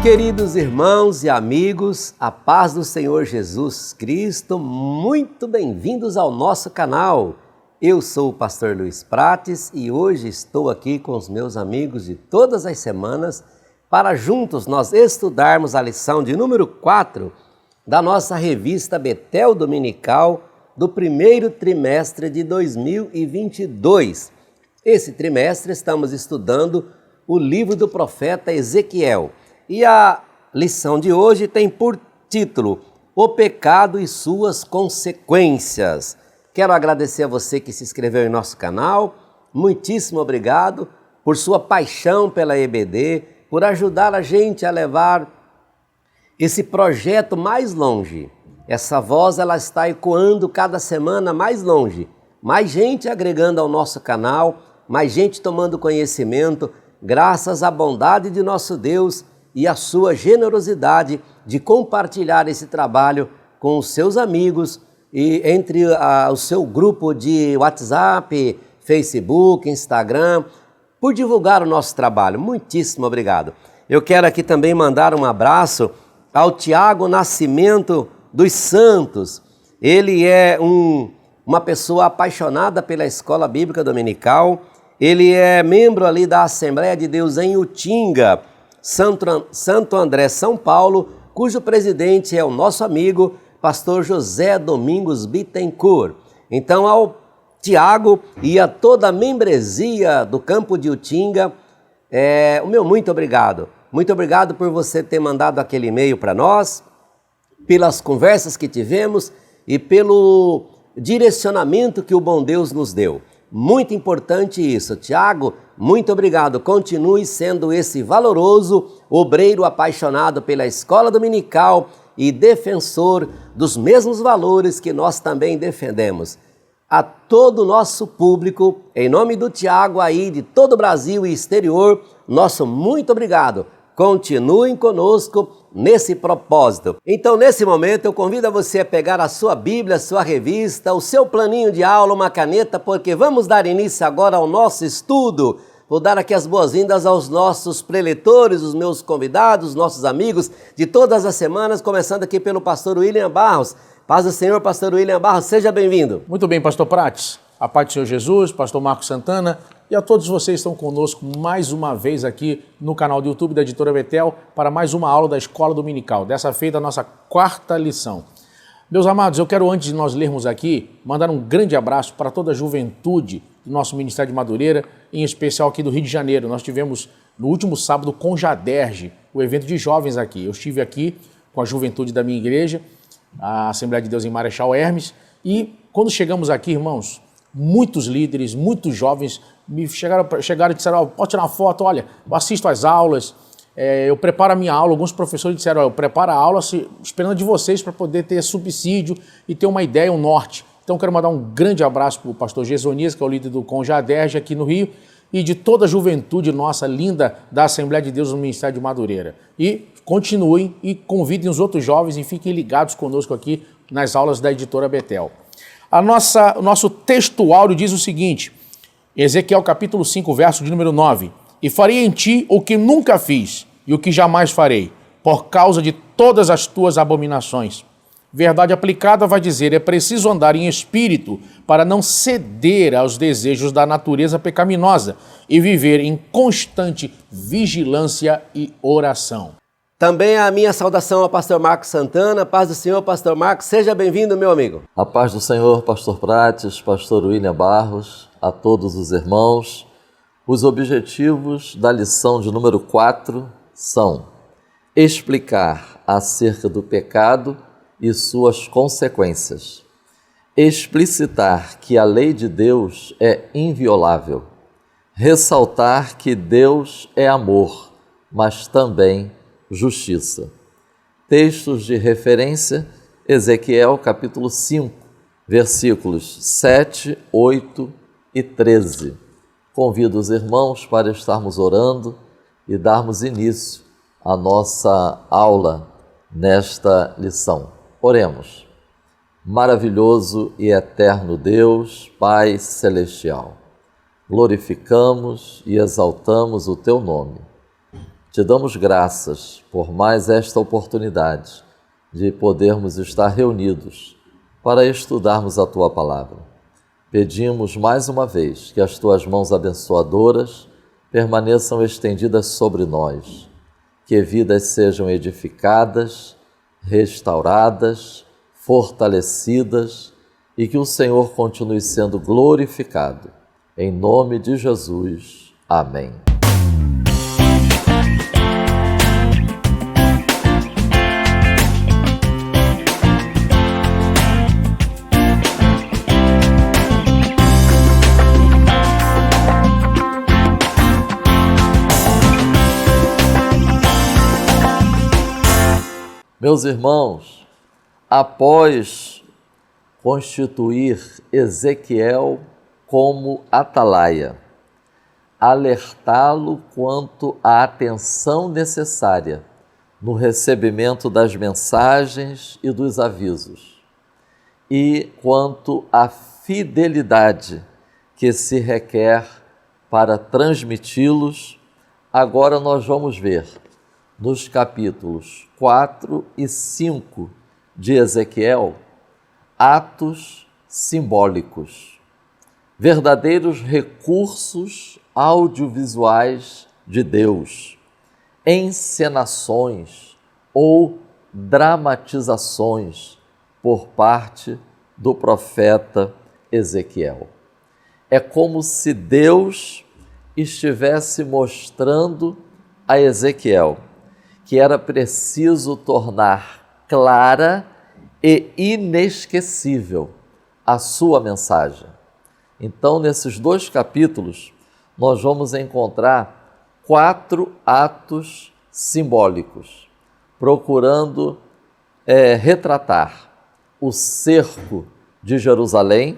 Queridos irmãos e amigos, a paz do Senhor Jesus Cristo, muito bem-vindos ao nosso canal. Eu sou o pastor Luiz Prates e hoje estou aqui com os meus amigos de todas as semanas para juntos nós estudarmos a lição de número 4 da nossa revista Betel Dominical do primeiro trimestre de 2022. Esse trimestre estamos estudando o livro do profeta Ezequiel. E a lição de hoje tem por título O Pecado e Suas Consequências. Quero agradecer a você que se inscreveu em nosso canal. Muitíssimo obrigado por sua paixão pela EBD, por ajudar a gente a levar esse projeto mais longe. Essa voz ela está ecoando cada semana mais longe. Mais gente agregando ao nosso canal, mais gente tomando conhecimento, graças à bondade de nosso Deus e a sua generosidade de compartilhar esse trabalho com os seus amigos e entre o seu grupo de WhatsApp, Facebook, Instagram, por divulgar o nosso trabalho. Muitíssimo obrigado. Eu quero aqui também mandar um abraço ao Tiago Nascimento dos Santos. Ele é uma pessoa apaixonada pela Escola Bíblica Dominical. Ele é membro ali da Assembleia de Deus em Utinga, Santo André, São Paulo, cujo presidente é o nosso amigo, pastor José Domingos Bittencourt. Então, ao Tiago e a toda a membresia do campo de Utinga, o meu muito obrigado. Muito obrigado por você ter mandado aquele e-mail para nós, pelas conversas que tivemos e pelo direcionamento que o bom Deus nos deu. Muito importante isso. Tiago, muito obrigado. Continue sendo esse valoroso obreiro apaixonado pela escola dominical e defensor dos mesmos valores que nós também defendemos. A todo o nosso público, em nome do Tiago aí, de todo o Brasil e exterior, nosso muito obrigado. Continuem conosco nesse propósito. Então, nesse momento, eu convido a você a pegar a sua Bíblia, a sua revista, o seu planinho de aula, uma caneta, porque vamos dar início agora ao nosso estudo. Vou dar aqui as boas-vindas aos nossos preletores, os meus convidados, os nossos amigos de todas as semanas, começando aqui pelo pastor William Barros. Paz do Senhor, pastor William Barros, seja bem-vindo. Muito bem, pastor Prates. A paz do Senhor Jesus, pastor Marcos Santana e a todos vocês que estão conosco mais uma vez aqui no canal do YouTube da Editora Betel para mais uma aula da Escola Dominical. Dessa feita a nossa quarta lição. Meus amados, eu quero antes de nós lermos aqui, mandar um grande abraço para toda a juventude do nosso Ministério de Madureira, em especial aqui do Rio de Janeiro. Nós tivemos no último sábado com Jaderge, o evento de jovens aqui. Eu estive aqui com a juventude da minha igreja, a Assembleia de Deus em Marechal Hermes, e quando chegamos aqui, irmãos, muitos líderes, muitos jovens me chegaram e disseram, pode tirar uma foto, olha, eu assisto às aulas, eu preparo a minha aula. Alguns professores disseram, eu preparo a aula esperando de vocês para poder ter subsídio e ter uma ideia, um norte. Então quero mandar um grande abraço para o pastor Gesonias, que é o líder do Conjaderge aqui no Rio, e de toda a juventude nossa linda da Assembleia de Deus no Ministério de Madureira. E continuem e convidem os outros jovens e fiquem ligados conosco aqui nas aulas da Editora Betel. O nosso texto áureo diz o seguinte, Ezequiel capítulo 5, verso de número 9. E farei em ti o que nunca fiz e o que jamais farei, por causa de todas as tuas abominações. Verdade aplicada vai dizer, é preciso andar em espírito para não ceder aos desejos da natureza pecaminosa e viver em constante vigilância e oração. Também a minha saudação ao pastor Marcos Santana. Paz do Senhor, pastor Marcos. Seja bem-vindo, meu amigo. A paz do Senhor, pastor Prates, pastor William Barros, a todos os irmãos. Os objetivos da lição de número 4 são explicar acerca do pecado e suas consequências, explicitar que a lei de Deus é inviolável, ressaltar que Deus é amor, mas também justiça. Textos de referência, Ezequiel capítulo 5, versículos 7, 8 e 13. Convido os irmãos para estarmos orando e darmos início à nossa aula nesta lição. Oremos. Maravilhoso e eterno Deus, Pai Celestial, glorificamos e exaltamos o Teu nome. Te damos graças por mais esta oportunidade de podermos estar reunidos para estudarmos a Tua Palavra. Pedimos mais uma vez que as Tuas mãos abençoadoras permaneçam estendidas sobre nós, que vidas sejam edificadas, restauradas, fortalecidas e que o Senhor continue sendo glorificado. Em nome de Jesus. Amém. Meus irmãos, após constituir Ezequiel como atalaia, alertá-lo quanto à atenção necessária no recebimento das mensagens e dos avisos, e quanto à fidelidade que se requer para transmiti-los, agora nós vamos ver nos capítulos 4 e 5 de Ezequiel, atos simbólicos, verdadeiros recursos audiovisuais de Deus, encenações ou dramatizações por parte do profeta Ezequiel. É como se Deus estivesse mostrando a Ezequiel que era preciso tornar clara e inesquecível a sua mensagem. Então, nesses 2 capítulos, nós vamos encontrar 4 atos simbólicos, procurando retratar o cerco de Jerusalém,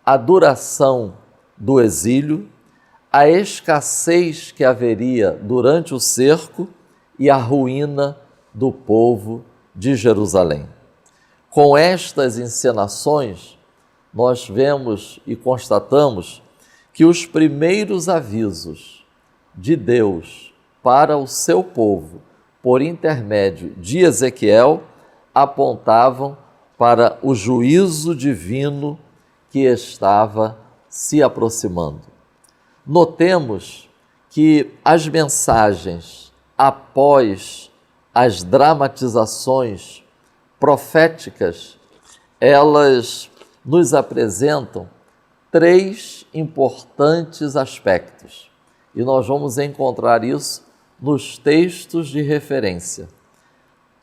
a duração do exílio, a escassez que haveria durante o cerco e a ruína do povo de Jerusalém. Com estas encenações, nós vemos e constatamos que os primeiros avisos de Deus para o seu povo, por intermédio de Ezequiel, apontavam para o juízo divino que estava se aproximando. Notemos que as mensagens após as dramatizações proféticas, elas nos apresentam 3 importantes aspectos. E nós vamos encontrar isso nos textos de referência.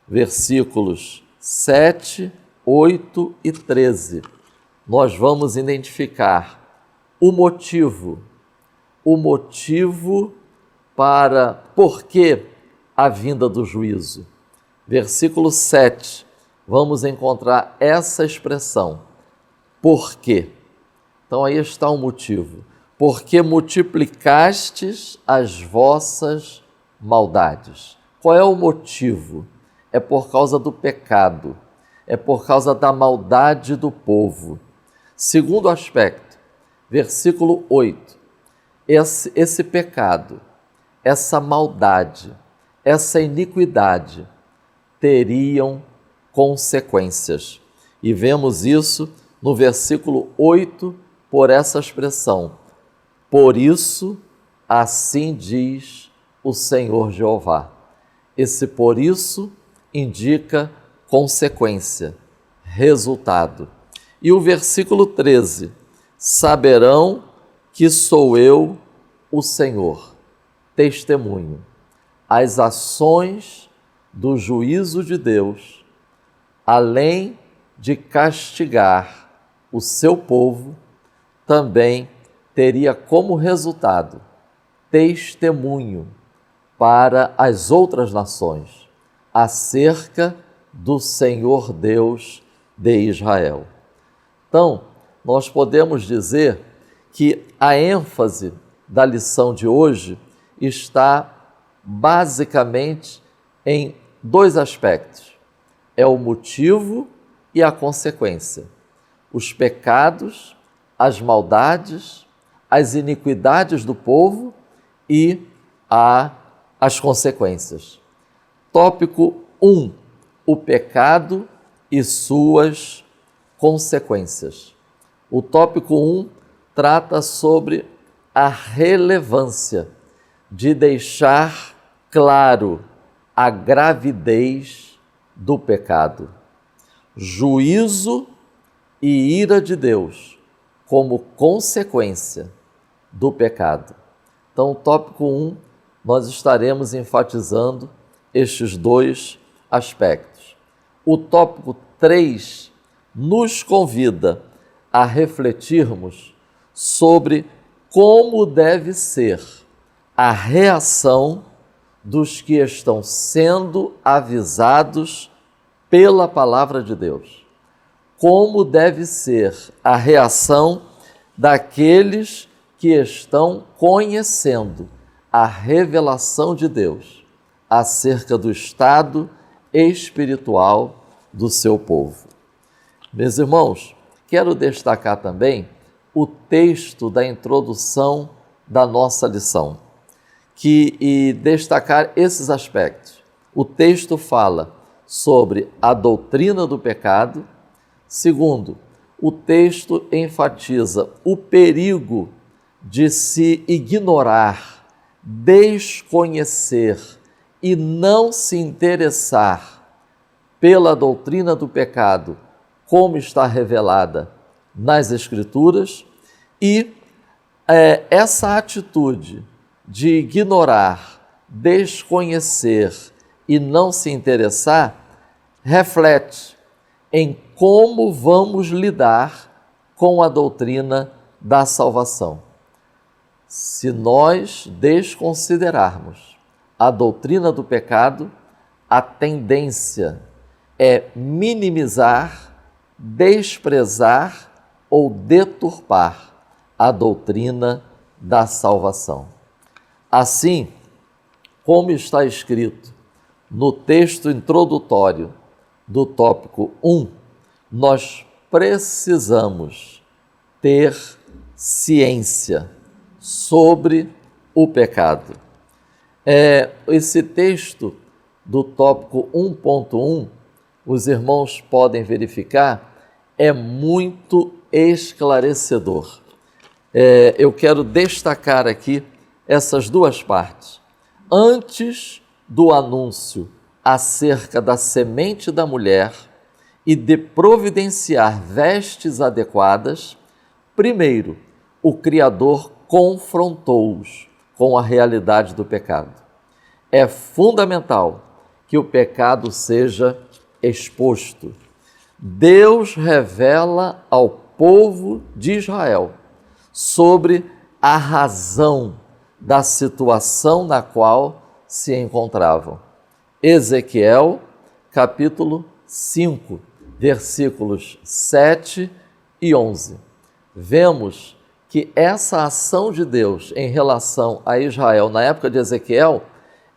Versículos 7, 8 e 13. Nós vamos identificar o motivo para por que a vinda do juízo. Versículo 7, vamos encontrar essa expressão, por quê? Então aí está o motivo. Porque multiplicastes as vossas maldades. Qual é o motivo? É por causa do pecado, é por causa da maldade do povo. Segundo aspecto, versículo 8, esse pecado, essa maldade, essa iniquidade teriam consequências. E vemos isso no versículo 8 por essa expressão. Por isso, assim diz o Senhor Jeová. Esse por isso indica consequência, resultado. E o versículo 13. Saberão que sou eu, o Senhor. Testemunho. As ações do juízo de Deus, além de castigar o seu povo, também teria como resultado testemunho para as outras nações acerca do Senhor Deus de Israel. Então, nós podemos dizer que a ênfase da lição de hoje está basicamente em 2 aspectos. É o motivo e a consequência. Os pecados, as maldades, as iniquidades do povo e a as consequências. Tópico 1. O pecado e suas consequências. O tópico 1 trata sobre a relevância de deixar claro a gravidez do pecado, juízo e ira de Deus como consequência do pecado. Então, o tópico 1, nós estaremos enfatizando estes dois aspectos. O tópico 3 nos convida a refletirmos sobre como deve ser a reação dos que estão sendo avisados pela palavra de Deus. Como deve ser a reação daqueles que estão conhecendo a revelação de Deus acerca do estado espiritual do seu povo. Meus irmãos, quero destacar também o texto da introdução da nossa lição, e destacar esses aspectos. O texto fala sobre a doutrina do pecado. Segundo, o texto enfatiza o perigo de se ignorar, desconhecer e não se interessar pela doutrina do pecado, como está revelada nas Escrituras, e essa atitude de ignorar, desconhecer e não se interessar reflete em como vamos lidar com a doutrina da salvação. Se nós desconsiderarmos a doutrina do pecado, a tendência é minimizar, desprezar ou deturpar a doutrina da salvação. Assim, como está escrito no texto introdutório do tópico 1, nós precisamos ter ciência sobre o pecado. Esse texto do tópico 1.1, os irmãos podem verificar, é muito esclarecedor. Eu quero destacar aqui essas duas partes. Antes do anúncio acerca da semente da mulher e de providenciar vestes adequadas, primeiro, o Criador confrontou-os com a realidade do pecado. É fundamental que o pecado seja exposto. Deus revela ao povo de Israel sobre a razão da situação na qual se encontravam. Ezequiel, capítulo 5, versículos 7 e 11. Vemos que essa ação de Deus em relação a Israel na época de Ezequiel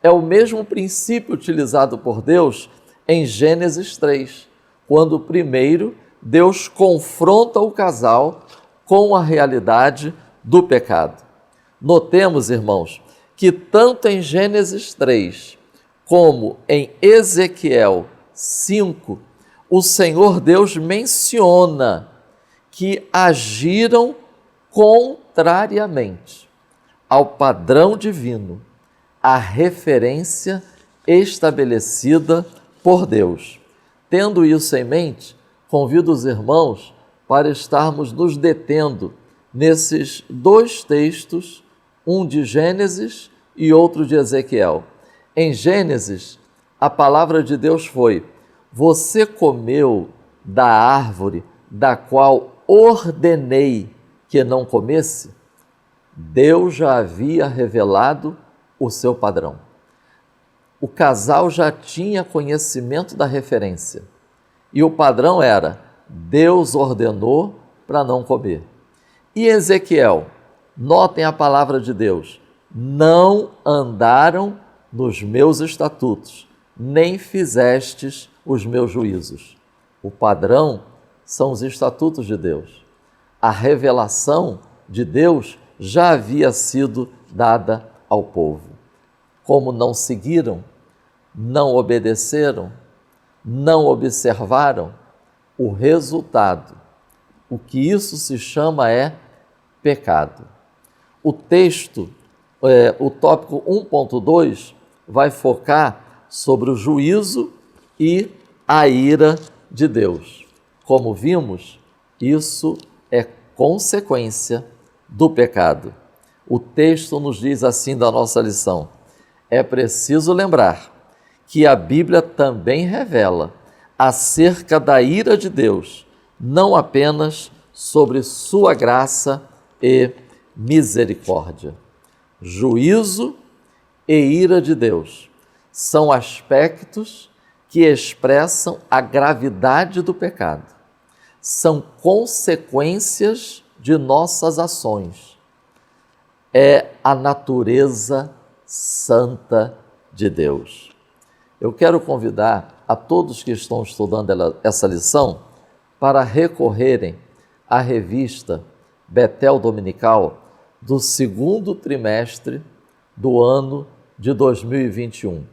é o mesmo princípio utilizado por Deus em Gênesis 3, quando primeiro Deus confronta o casal com a realidade do pecado. Notemos, irmãos, que tanto em Gênesis 3 como em Ezequiel 5, o Senhor Deus menciona que agiram contrariamente ao padrão divino, à referência estabelecida por Deus. Tendo isso em mente, convido os irmãos para estarmos nos detendo nesses dois textos, um de Gênesis e outro de Ezequiel. Em Gênesis, a palavra de Deus foi: você comeu da árvore da qual ordenei que não comesse? Deus já havia revelado o seu padrão. O casal já tinha conhecimento da referência. E o padrão era: Deus ordenou para não comer. E Ezequiel, notem a palavra de Deus: não andaram nos meus estatutos, nem fizestes os meus juízos. O padrão são os estatutos de Deus. A revelação de Deus já havia sido dada ao povo. como não seguiram, não obedeceram, não observaram, o resultado, o que isso se chama é pecado. O texto, o tópico 1.2, vai focar sobre o juízo e a ira de Deus. Como vimos, isso é consequência do pecado. O texto nos diz assim da nossa lição: é preciso lembrar que a Bíblia também revela acerca da ira de Deus, não apenas sobre sua graça e misericórdia. Juízo e ira de Deus são aspectos que expressam a gravidade do pecado. São consequências de nossas ações. É a natureza santa de Deus. Eu quero convidar a todos que estão estudando essa lição para recorrerem à revista Betel Dominical do segundo trimestre do ano de 2021,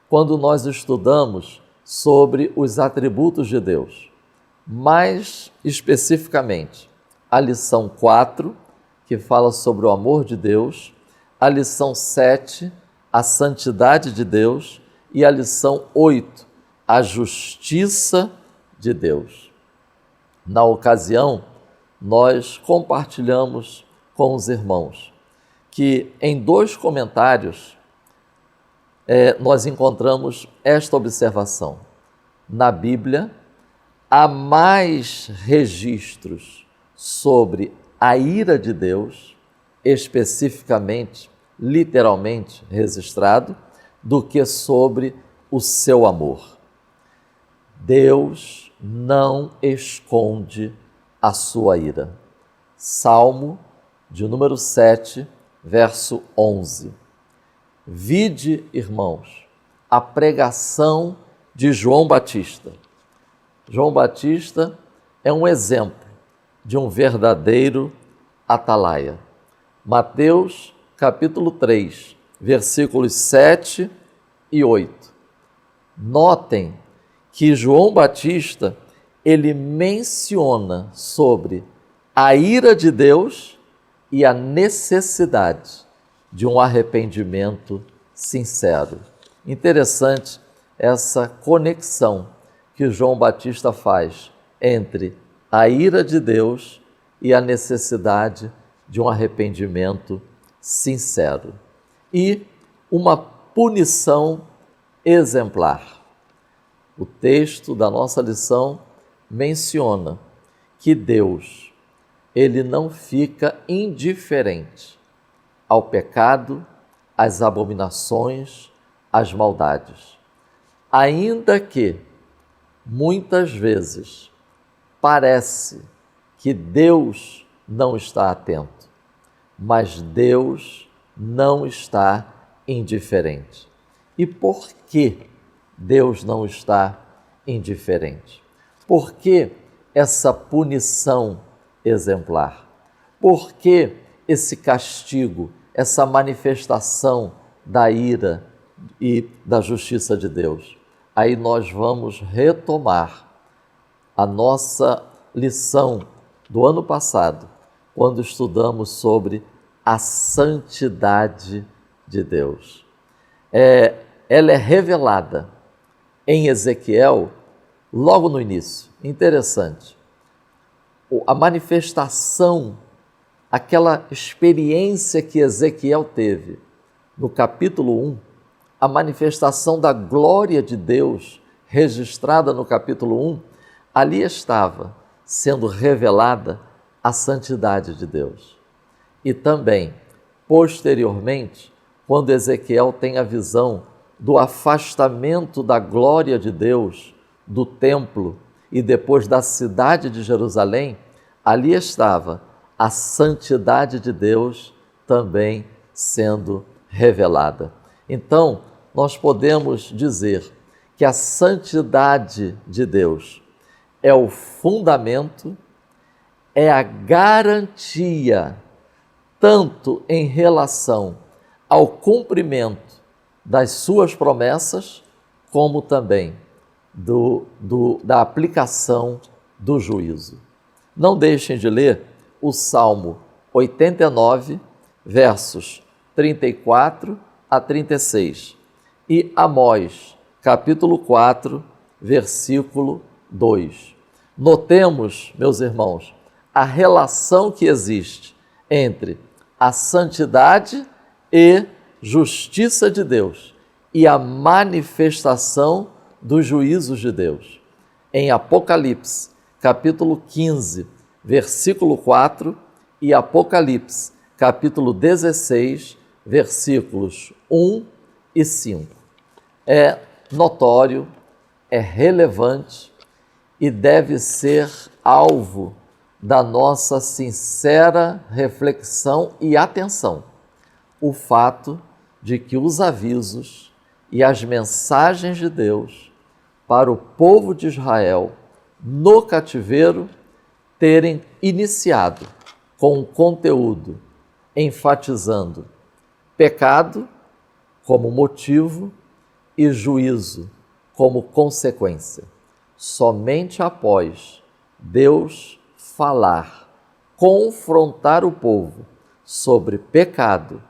quando nós estudamos sobre os atributos de Deus. Mais especificamente, a lição 4, que fala sobre o amor de Deus, a lição 7, a santidade de Deus, e a lição 8, a justiça de Deus. Na ocasião, nós compartilhamos com os irmãos que em 2 comentários nós encontramos esta observação. Na Bíblia, há mais registros sobre a ira de Deus, especificamente, literalmente registrado, do que sobre o seu amor. Deus não esconde a sua ira. Salmo de número 7, verso 11. Vide, irmãos, a pregação de João Batista. João Batista é um exemplo de um verdadeiro atalaia. Mateus, capítulo 3, versículos 7 e 8. Notem que João Batista, ele menciona sobre a ira de Deus e a necessidade de um arrependimento sincero. Interessante essa conexão que João Batista faz entre a ira de Deus e a necessidade de um arrependimento sincero. E uma punição exemplar. O texto da nossa lição menciona que Deus, ele não fica indiferente ao pecado, às abominações, às maldades. Ainda que, muitas vezes, parece que Deus não está atento, mas Deus não está indiferente. E por que Deus não está indiferente? Por que essa punição exemplar? Por que esse castigo, essa manifestação da ira e da justiça de Deus? Aí nós vamos retomar a nossa lição do ano passado, quando estudamos sobre a santidade de Deus. Ela é revelada em Ezequiel logo no início. Interessante. A manifestação, aquela experiência que Ezequiel teve no capítulo 1, a manifestação da glória de Deus registrada no capítulo 1, ali estava sendo revelada a santidade de Deus. E também, posteriormente, quando Ezequiel tem a visão do afastamento da glória de Deus do templo e depois da cidade de Jerusalém, ali estava a santidade de Deus também sendo revelada. Então, nós podemos dizer que a santidade de Deus é o fundamento, é a garantia, tanto em relação ao cumprimento das suas promessas, como também da aplicação do juízo. Não deixem de ler o Salmo 89, versos 34 a 36 e Amós, capítulo 4, versículo 2. Notemos, meus irmãos, a relação que existe entre a santidade e justiça de Deus e a manifestação dos juízos de Deus. Em Apocalipse, capítulo 15, versículo 4 e Apocalipse, capítulo 16, versículos 1 e 5. É notório, é relevante e deve ser alvo da nossa sincera reflexão e atenção o fato de que os avisos e as mensagens de Deus para o povo de Israel no cativeiro terem iniciado com um conteúdo enfatizando pecado como motivo e juízo como consequência. Somente após Deus falar, confrontar o povo sobre pecado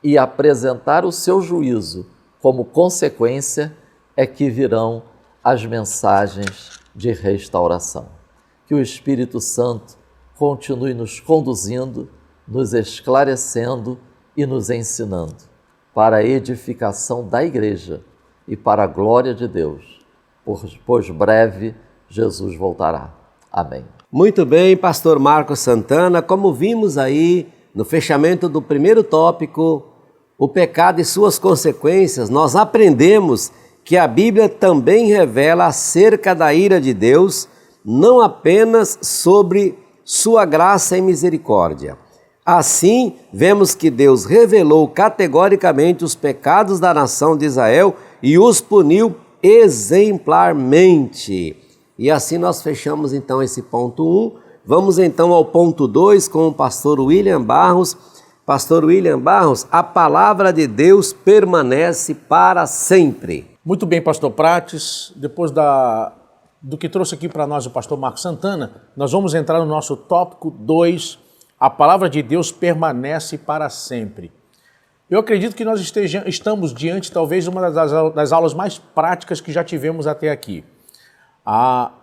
e apresentar o seu juízo como consequência, é que virão as mensagens de restauração. Que o Espírito Santo continue nos conduzindo, nos esclarecendo e nos ensinando para a edificação da Igreja e para a glória de Deus, pois breve Jesus voltará. Amém. Muito bem, pastor Marcos Santana, como vimos aí no fechamento do primeiro tópico, o pecado e suas consequências, nós aprendemos que a Bíblia também revela acerca da ira de Deus, não apenas sobre sua graça e misericórdia. Assim, vemos que Deus revelou categoricamente os pecados da nação de Israel e os puniu exemplarmente. E assim nós fechamos então esse ponto 1. Vamos então ao ponto 2 com o pastor William Barros. Pastor William Barros, a palavra de Deus permanece para sempre. Muito bem, pastor Prates. Depois do que trouxe aqui para nós o pastor Marcos Santana, nós vamos entrar no nosso tópico 2, a palavra de Deus permanece para sempre. Eu acredito que nós estamos diante talvez de uma das aulas mais práticas que já tivemos até aqui.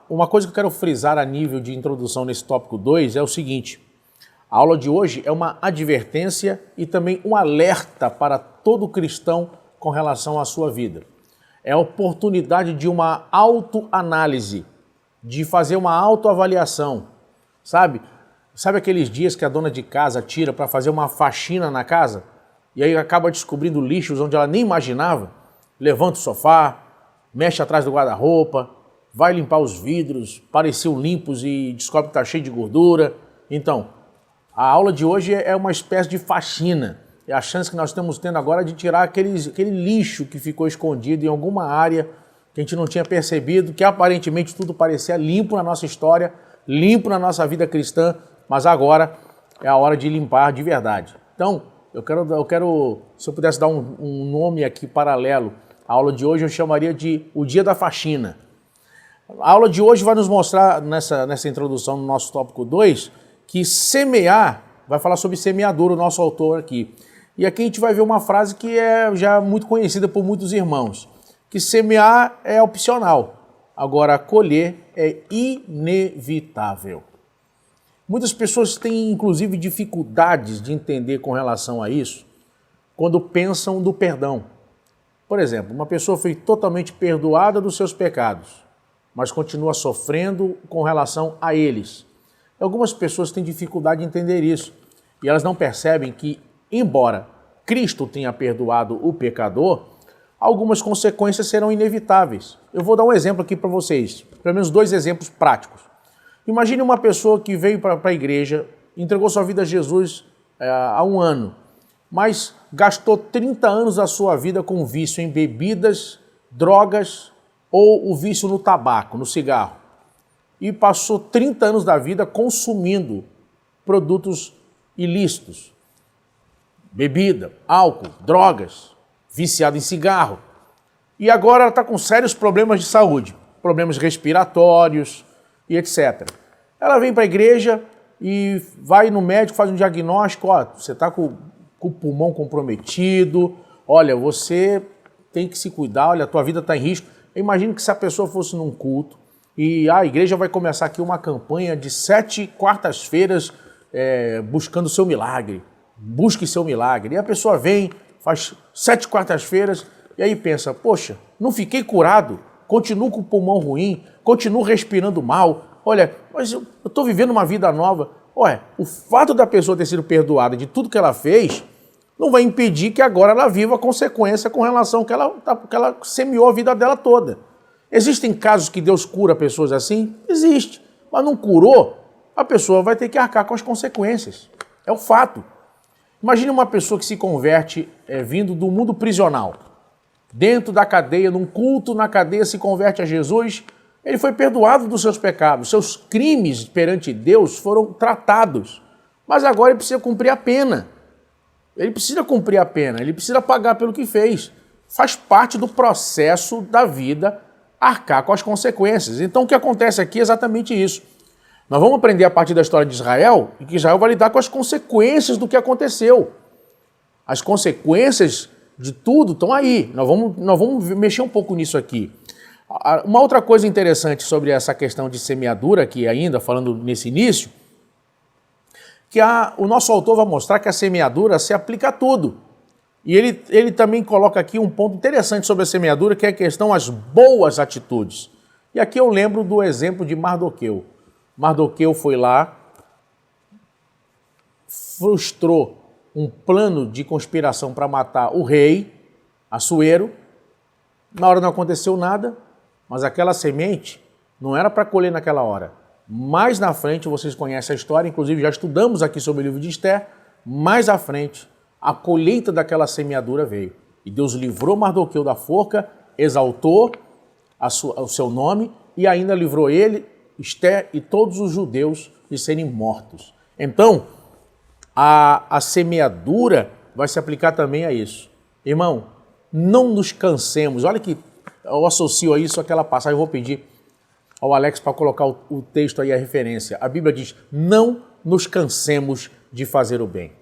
Uma coisa que eu quero frisar a nível de introdução nesse tópico 2 é o seguinte: a aula de hoje é uma advertência e também um alerta para todo cristão com relação à sua vida. É a oportunidade de uma autoanálise, de fazer uma autoavaliação, sabe? Sabe aqueles dias que a dona de casa tira para fazer uma faxina na casa e aí acaba descobrindo lixos onde ela nem imaginava? Levanta o sofá, mexe atrás do guarda-roupa, vai limpar os vidros, pareciam limpos e descobre que está cheio de gordura. Então, a aula de hoje é uma espécie de faxina. É a chance que nós estamos tendo agora de tirar aquele lixo que ficou escondido em alguma área que a gente não tinha percebido, que aparentemente tudo parecia limpo na nossa história, limpo na nossa vida cristã, mas agora é a hora de limpar de verdade. Então, eu quero, se eu pudesse dar um nome aqui paralelo à aula de hoje, eu chamaria de o dia da faxina. A aula de hoje vai nos mostrar, nessa introdução no nosso tópico 2, que semear, vai falar sobre semeador o nosso autor aqui. E aqui a gente vai ver uma frase que é já muito conhecida por muitos irmãos, que semear é opcional, agora colher é inevitável. Muitas pessoas têm, inclusive, dificuldades de entender com relação a isso quando pensam do perdão. Por exemplo, uma pessoa foi totalmente perdoada dos seus pecados, mas continua sofrendo com relação a eles. Algumas pessoas têm dificuldade de entender isso e elas não percebem que, embora Cristo tenha perdoado o pecador, algumas consequências serão inevitáveis. Eu vou dar um exemplo aqui para vocês, pelo menos 2 exemplos práticos. Imagine uma pessoa que veio para a igreja, entregou sua vida a Jesus há 1 ano, mas gastou 30 anos da sua vida com vício em bebidas, drogas ou o vício no tabaco, no cigarro. E passou 30 anos da vida consumindo produtos ilícitos, bebida, álcool, drogas. viciada em cigarro. E agora ela está com sérios problemas de saúde, problemas respiratórios e etc. Ela vem para a igreja e vai no médico, faz um diagnóstico, ó, você está com o pulmão comprometido, olha, você tem que se cuidar, olha, a tua vida está em risco. Eu imagino que se a pessoa fosse num culto e a igreja vai começar aqui uma campanha de 7 quartas-feiras buscando o seu milagre, busque seu milagre. E a pessoa vem, faz 7 quartas-feiras e aí pensa, poxa, não fiquei curado, continuo com o pulmão ruim, continuo respirando mal, olha, mas eu estou vivendo uma vida nova. Olha, o fato da pessoa ter sido perdoada de tudo que ela fez não vai impedir que agora ela viva a consequência com relação ao que ela semeou a vida dela toda. Existem casos que Deus cura pessoas assim? Existe. Mas não curou, a pessoa vai ter que arcar com as consequências. É o fato. Imagine uma pessoa que se converte vindo do mundo prisional. Dentro da cadeia, num culto na cadeia, se converte a Jesus, ele foi perdoado dos seus pecados. Seus crimes perante Deus foram tratados. Mas agora ele precisa cumprir a pena. Ele precisa cumprir a pena, ele precisa pagar pelo que fez. Faz parte do processo da vida arcar com as consequências. Então o que acontece aqui é exatamente isso. Nós vamos aprender a partir da história de Israel e que Israel vai lidar com as consequências do que aconteceu. As consequências de tudo estão aí. Nós vamos mexer um pouco nisso aqui. Uma outra coisa interessante sobre essa questão de semeadura, aqui ainda falando nesse início, que o nosso autor vai mostrar que a semeadura se aplica a tudo. E ele também coloca aqui um ponto interessante sobre a semeadura, que é a questão das boas atitudes. E aqui eu lembro do exemplo de Mardoqueu. Mardoqueu foi lá, frustrou um plano de conspiração para matar o rei, Assuero. Na hora não aconteceu nada, mas aquela semente não era para colher naquela hora. Mais na frente, vocês conhecem a história, inclusive já estudamos aqui sobre o livro de Esther, mais à frente, a colheita daquela semeadura veio. E Deus livrou Mardoqueu da forca, exaltou o seu nome e ainda livrou ele, Esther e todos os judeus de serem mortos. Então, a semeadura vai se aplicar também a isso. Irmão, não nos cansemos. Olha que eu associo a isso àquela passagem, eu vou pedir ao Alex para colocar o texto aí, a referência. A Bíblia diz, não nos cansemos de fazer o bem.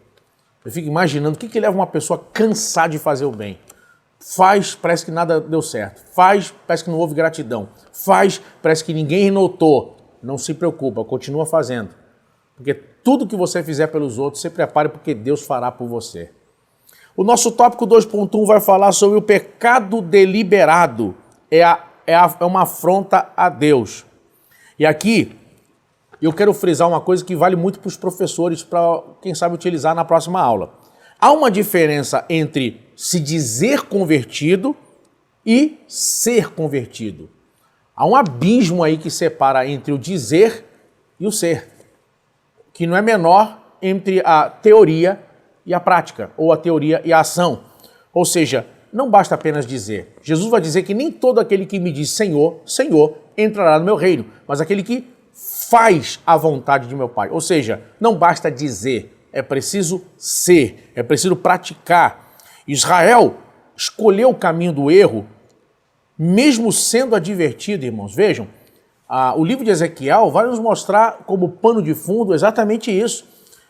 Eu fico imaginando o que leva uma pessoa a cansar de fazer o bem. Faz, parece que nada deu certo. Faz, parece que não houve gratidão. Faz, parece que ninguém notou. Não se preocupa, continua fazendo. Porque tudo que você fizer pelos outros, se prepare porque Deus fará por você. O nosso tópico 2.1 vai falar sobre o pecado deliberado. É uma afronta a Deus. E aqui eu quero frisar uma coisa que vale muito para os professores, para quem sabe utilizar na próxima aula. Há uma diferença entre se dizer convertido e ser convertido. Há um abismo aí que separa entre o dizer e o ser, que não é menor entre a teoria e a prática, ou a teoria e a ação. Ou seja, não basta apenas dizer. Jesus vai dizer que nem todo aquele que me diz Senhor, Senhor, entrará no meu reino, mas aquele que faz a vontade de meu Pai. Ou seja, não basta dizer, é preciso ser, é preciso praticar. Israel escolheu o caminho do erro, mesmo sendo advertido, irmãos. Vejam, o livro de Ezequiel vai nos mostrar como pano de fundo exatamente isso.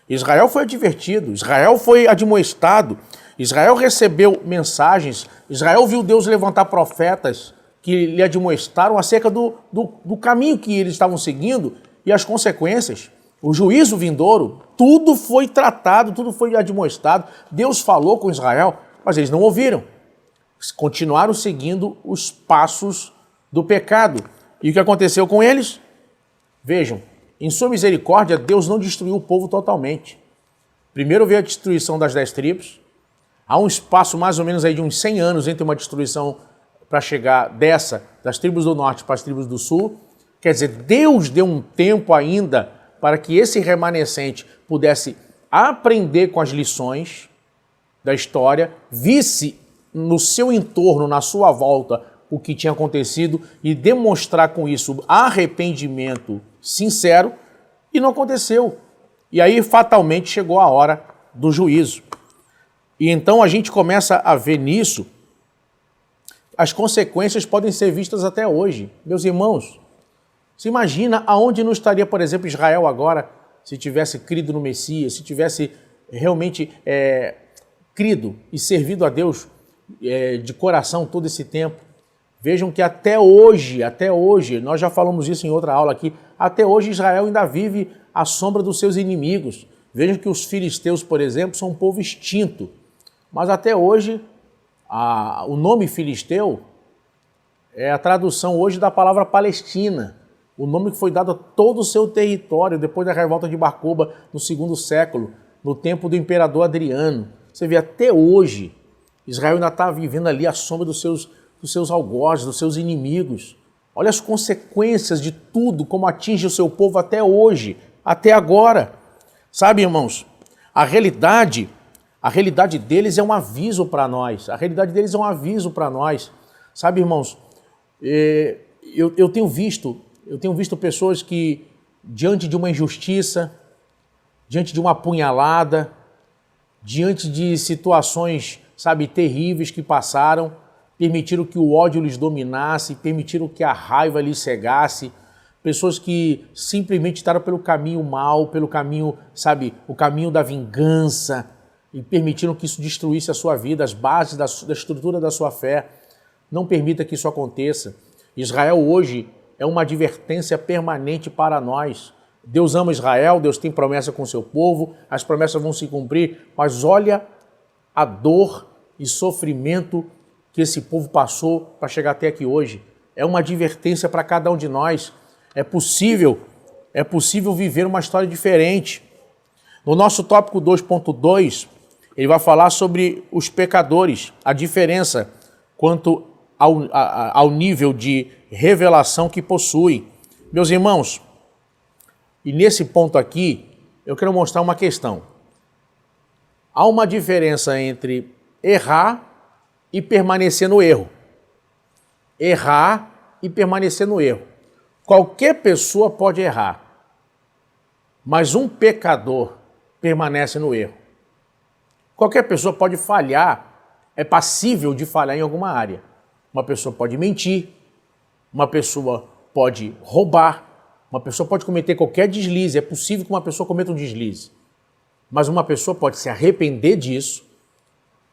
Israel foi advertido, Israel foi admoestado, Israel recebeu mensagens, Israel viu Deus levantar profetas que lhe admoestaram acerca do caminho que eles estavam seguindo e as consequências. O juízo vindouro, tudo foi tratado, tudo foi admoestado. Deus falou com Israel, mas eles não ouviram. Continuaram seguindo os passos do pecado. E o que aconteceu com eles? Vejam, em sua misericórdia, Deus não destruiu o povo totalmente. Primeiro veio a destruição das 10 tribos. Há um espaço mais ou menos aí de uns 100 anos entre uma destruição para chegar das tribos do norte para as tribos do sul. Quer dizer, Deus deu um tempo ainda para que esse remanescente pudesse aprender com as lições da história, visse no seu entorno, na sua volta, o que tinha acontecido e demonstrar com isso arrependimento sincero, e não aconteceu. E aí, fatalmente, chegou a hora do juízo. E então a gente começa a ver nisso, as consequências podem ser vistas até hoje. Meus irmãos, você imagina aonde não estaria, por exemplo, Israel agora, se tivesse crido no Messias, se tivesse realmente crido e servido a Deus de coração todo esse tempo. Vejam que até hoje, nós já falamos isso em outra aula aqui, até hoje Israel ainda vive à sombra dos seus inimigos. Vejam que os filisteus, por exemplo, são um povo extinto. Mas até hoje, o nome filisteu é a tradução hoje da palavra Palestina. O nome que foi dado a todo o seu território depois da revolta de Bar Kokhba no segundo século, no tempo do imperador Adriano. Você vê, até hoje, Israel ainda está vivendo ali à sombra dos seus algozes, dos seus inimigos. Olha as consequências de tudo, como atinge o seu povo até hoje, até agora. Sabe, irmãos, a realidade deles é um aviso para nós. A realidade deles é um aviso para nós. Sabe, irmãos, eu tenho visto pessoas que, diante de uma injustiça, diante de uma apunhalada, diante de situações, sabe, terríveis que passaram, permitiram que o ódio lhes dominasse, permitiram que a raiva lhes cegasse, pessoas que simplesmente estavam pelo caminho mau, pelo caminho, sabe, o caminho da vingança, e permitiram que isso destruísse a sua vida, as bases da estrutura da sua fé. Não permita que isso aconteça. Israel hoje é uma advertência permanente para nós. Deus ama Israel, Deus tem promessa com o seu povo, as promessas vão se cumprir, mas olha a dor e sofrimento que esse povo passou para chegar até aqui hoje. É uma advertência para cada um de nós. É possível viver uma história diferente. No nosso tópico 2.2, ele vai falar sobre os pecadores, a diferença quanto ao nível de revelação que possuem. Meus irmãos, e nesse ponto aqui, eu quero mostrar uma questão. Há uma diferença entre errar e permanecer no erro. Errar e permanecer no erro. Qualquer pessoa pode errar, mas um pecador permanece no erro. Qualquer pessoa pode falhar, é passível de falhar em alguma área. Uma pessoa pode mentir, uma pessoa pode roubar, uma pessoa pode cometer qualquer deslize, é possível que uma pessoa cometa um deslize. Mas uma pessoa pode se arrepender disso,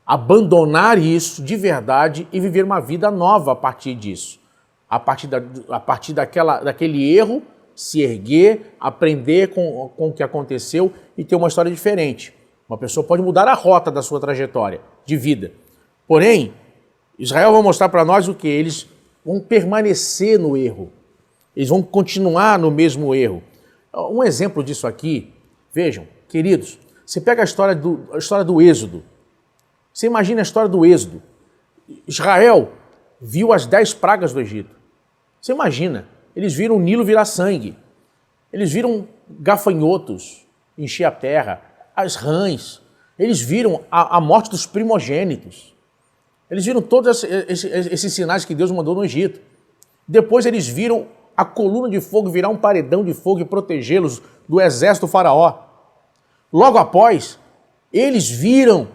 abandonar isso de verdade e viver uma vida nova a partir disso. A partir daquele erro, se erguer, aprender com o que aconteceu e ter uma história diferente. Uma pessoa pode mudar a rota da sua trajetória de vida. Porém, Israel vai mostrar para nós o que? Eles vão permanecer no erro. Eles vão continuar no mesmo erro. Um exemplo disso aqui, vejam, queridos, você pega a história do Êxodo. Você imagina a história do Êxodo. Israel viu as 10 pragas do Egito. Você imagina, eles viram o Nilo virar sangue. Eles viram gafanhotos encher a terra, as rãs. Eles viram a morte dos primogênitos. Eles viram todos esses sinais que Deus mandou no Egito. Depois eles viram a coluna de fogo virar um paredão de fogo e protegê-los do exército do faraó. Logo após, eles viram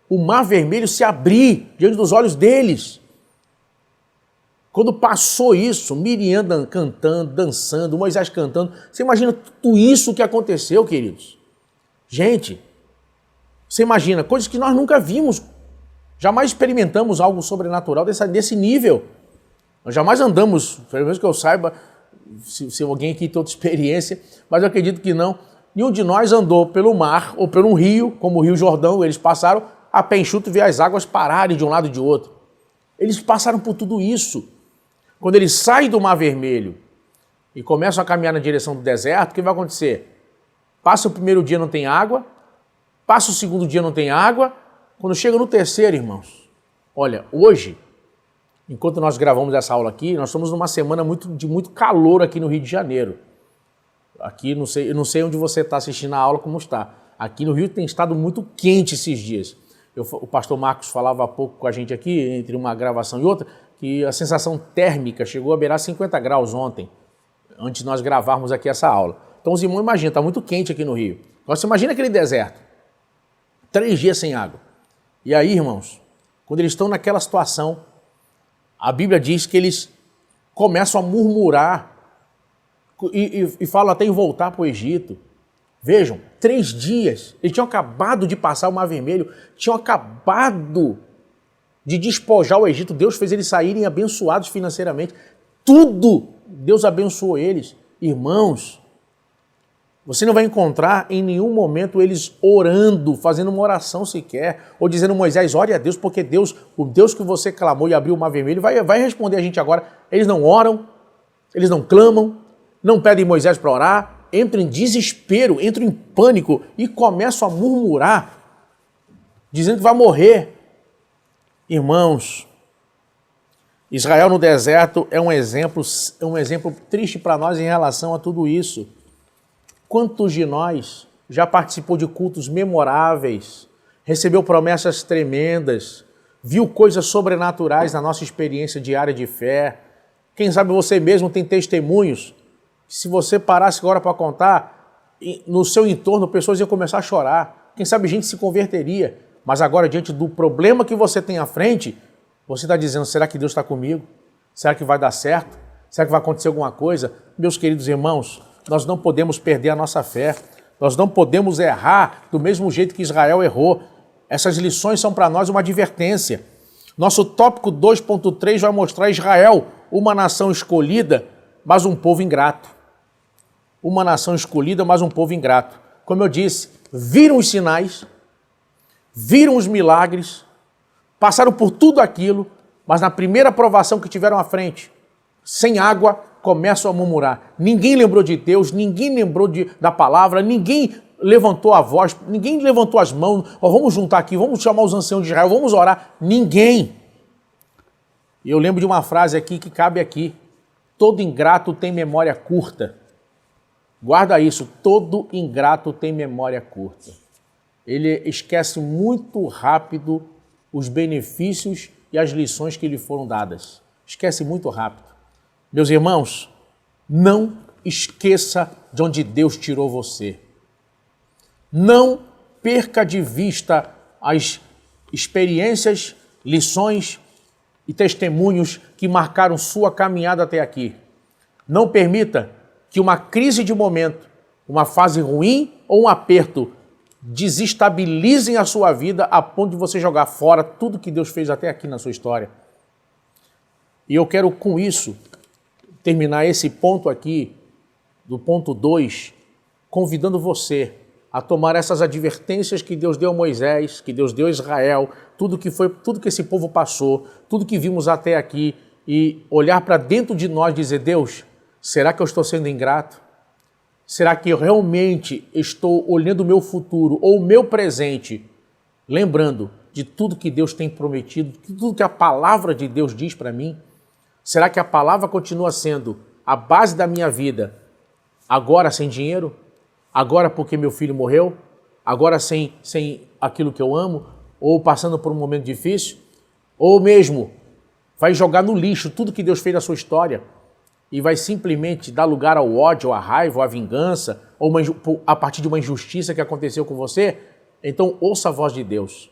o mar vermelho se abrir diante dos olhos deles. Quando passou isso, Miriam cantando, dançando, Moisés cantando, você imagina tudo isso que aconteceu, queridos? Gente, você imagina, coisas que nós nunca vimos, jamais experimentamos algo sobrenatural desse nível. Nós jamais andamos, pelo menos que eu saiba, se alguém aqui tem outra experiência, mas eu acredito que não. Nenhum de nós andou pelo mar ou por um rio, como o Rio Jordão, eles passaram a pé enxuto e ver as águas pararem de um lado e de outro. Eles passaram por tudo isso. Quando eles saem do Mar Vermelho e começam a caminhar na direção do deserto, o que vai acontecer? Passa o primeiro dia, não tem água. Passa o segundo dia, não tem água. Quando chega no terceiro, irmãos, olha, hoje, enquanto nós gravamos essa aula aqui, nós estamos numa semana de muito calor aqui no Rio de Janeiro. Aqui, eu não sei onde você está assistindo a aula, como está. Aqui no Rio tem estado muito quente esses dias. O pastor Marcos falava há pouco com a gente aqui, entre uma gravação e outra, que a sensação térmica chegou a beirar 50 graus ontem, antes de nós gravarmos aqui essa aula. Então os irmãos imaginam, está muito quente aqui no Rio. Agora você imagina aquele deserto, 3 dias sem água. E aí, irmãos, quando eles estão naquela situação, a Bíblia diz que eles começam a murmurar e falam até em voltar para o Egito. Vejam, 3 dias, eles tinham acabado de passar o Mar Vermelho, tinham acabado de despojar o Egito, Deus fez eles saírem abençoados financeiramente, tudo Deus abençoou eles. Irmãos, você não vai encontrar em nenhum momento eles orando, fazendo uma oração sequer, ou dizendo, Moisés, ore a Deus, porque Deus, o Deus que você clamou e abriu o Mar Vermelho, vai responder a gente agora. Eles não oram, eles não clamam, não pedem Moisés para orar, entram em desespero, entram em pânico e começam a murmurar, dizendo que vai morrer. Irmãos, Israel no deserto é um exemplo triste para nós em relação a tudo isso. Quantos de nós já participou de cultos memoráveis, recebeu promessas tremendas, viu coisas sobrenaturais na nossa experiência diária de fé? Quem sabe você mesmo tem testemunhos. Se você parasse agora para contar, no seu entorno pessoas iam começar a chorar. Quem sabe gente se converteria. Mas agora, diante do problema que você tem à frente, você está dizendo, será que Deus está comigo? Será que vai dar certo? Será que vai acontecer alguma coisa? Meus queridos irmãos, nós não podemos perder a nossa fé. Nós não podemos errar do mesmo jeito que Israel errou. Essas lições são para nós uma advertência. Nosso tópico 2.3 vai mostrar Israel, uma nação escolhida, mas um povo ingrato. Uma nação escolhida, mas um povo ingrato. Como eu disse, viram os sinais, viram os milagres, passaram por tudo aquilo, mas na primeira provação que tiveram à frente, sem água, começam a murmurar. Ninguém lembrou de Deus, ninguém lembrou da palavra, ninguém levantou a voz, ninguém levantou as mãos, vamos juntar aqui, vamos chamar os anciãos de Israel, vamos orar. Ninguém. E eu lembro de uma frase aqui que cabe aqui. Todo ingrato tem memória curta. Guarda isso, todo ingrato tem memória curta. Ele esquece muito rápido os benefícios e as lições que lhe foram dadas. Esquece muito rápido. Meus irmãos, não esqueça de onde Deus tirou você. Não perca de vista as experiências, lições e testemunhos que marcaram sua caminhada até aqui. Não permita que uma crise de momento, uma fase ruim ou um aperto desestabilizem a sua vida a ponto de você jogar fora tudo que Deus fez até aqui na sua história. E eu quero com isso terminar esse ponto aqui, do ponto 2, convidando você a tomar essas advertências que Deus deu a Moisés, que Deus deu a Israel, tudo que esse povo passou, tudo que vimos até aqui, e olhar para dentro de nós e dizer, Deus, será que eu estou sendo ingrato? Será que eu realmente estou olhando o meu futuro ou o meu presente, lembrando de tudo que Deus tem prometido, tudo que a palavra de Deus diz para mim? Será que a palavra continua sendo a base da minha vida, agora sem dinheiro? Agora porque meu filho morreu? Agora sem aquilo que eu amo? Ou passando por um momento difícil? Ou mesmo vai jogar no lixo tudo que Deus fez na sua história e vai simplesmente dar lugar ao ódio, à raiva, à vingança, ou a partir de uma injustiça que aconteceu com você? Então ouça a voz de Deus.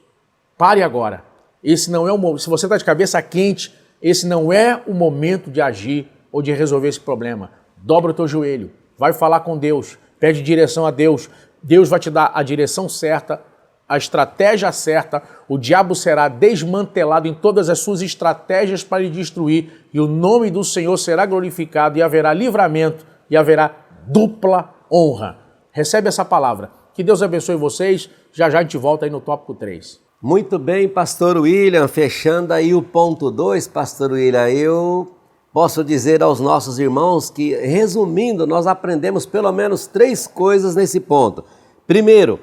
Pare agora. Esse não é o momento. Se você está de cabeça quente, esse não é o momento de agir ou de resolver esse problema. Dobra o teu joelho, vai falar com Deus, pede direção a Deus. Deus vai te dar a direção certa, a estratégia certa. O diabo será desmantelado em todas as suas estratégias para lhe destruir e o nome do Senhor será glorificado e haverá livramento e haverá dupla honra. Recebe essa palavra. Que Deus abençoe vocês. Já já a gente volta aí no tópico 3. Muito bem, pastor William, fechando aí o ponto 2, pastor William, eu posso dizer aos nossos irmãos que, resumindo, nós aprendemos pelo menos 3 coisas nesse ponto. Primeiro,